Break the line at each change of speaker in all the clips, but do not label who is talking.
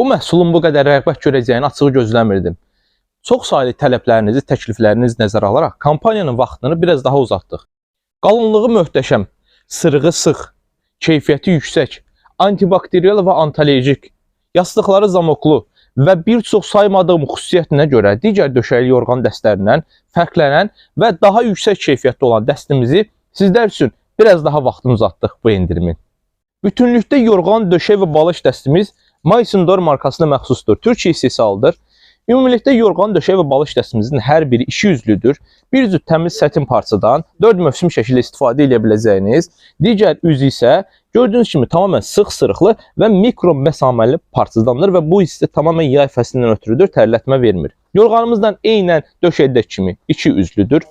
Bu məhsulun bu qədər rəğbət görəcəyini açığı gözləmirdim. Çox saylı tələblərinizi, təkliflərinizi nəzərə alaraq kampaniyanın vaxtını biraz daha uzatdıq. Qalınlığı möhtəşəm, sırığı sıx, keyfiyyəti yüksək, antibakteriyal və antialerjik, yastıqları zamoklu və bir çox saymadığım xüsusiyyətinə görə digər döşəkli yorğan dəstlərindən fərqlənən və daha yüksək keyfiyyətli olan dəstimizi sizlər üçün biraz daha vaxtını uzatdıq bu endirimin. Bütünlükdə yorğan, döşək və balış dəstimiz Maysendor markasına məxsusdur, Türkiyə istehsalıdır. Ümumilikdə yorğan, döşək və balış dəstimizin hər biri iki üzlüdür. Bir üzü təmiz sətin parçadan 4 mövsüm şəkildə istifadə edə biləcəyiniz, digər üzü isə gördüyünüz kimi tamamilə sıx-sırıqlı və mikro məsaməli parçadandır və bu hissə tamamilə yay fəslindən ötürüdür, tərlətmə vermir. Yorğanımızdan eynən döşəkdəki kimi iki üzlüdür.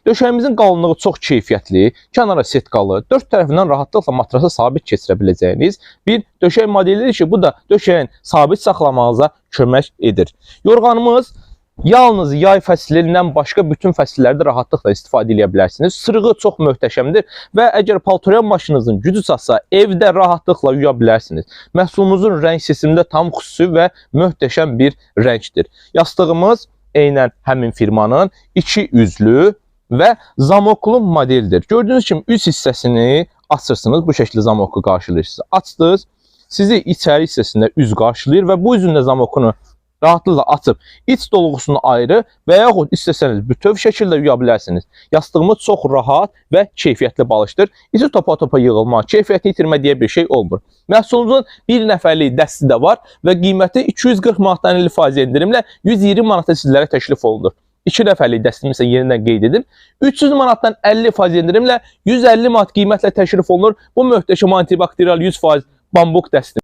Döşəyimizin qalınlığı çox keyfiyyətli, kənara setkalı, dörd tərəfindən rahatlıqla matrasa sabit keçirə biləcəyiniz bir döşək modelidir ki, bu da döşəyin sabit saxlamağınıza kömək edir. Yorğanımız yalnız yay fəslindən başqa bütün fəsillərdə rahatlıqla istifadə edə bilərsiniz. Sırığı çox möhtəşəmdir və əgər paltoyan maşınınızın gücü çatsa, evdə rahatlıqla yuya bilərsiniz. Məhsulumuzun rəng seçimində tam xüsusi və möhtəşəm bir rəngdir. Yastığımız eynən həmin firmanın iki üzlü və zamoklu modeldir. Gördüyünüz kimi üst hissəsini açırsınız, bu şəkildə zamoku qarşılayırsınız. Açdınız, sizi içəri hissəsində üz qarşılayır və bu üzündə zamokunu rahatlıqla açıb iç dolğusunu ayrı və yaxud istəsəniz bütöv şəkildə yuya bilərsiniz. Yastığımız çox rahat və keyfiyyətli balışdır. İçi topa-topa yığılma, keyfiyyətini itirmə deyə bir şey olmur. Məhsulumuzun bir nəfərlik dəsti də var və qiyməti 240 manatdan 50% endirimlə 120 manata sizlərə təklif olunur. 2 nəfərlik dəstimi isə yenidən qeyd edib, 300 manatdan 50% endirimlə 150 manat qiymətlə təklif olunur bu möhtəşəm antibakteriyal 100% bambuk dəstimiz.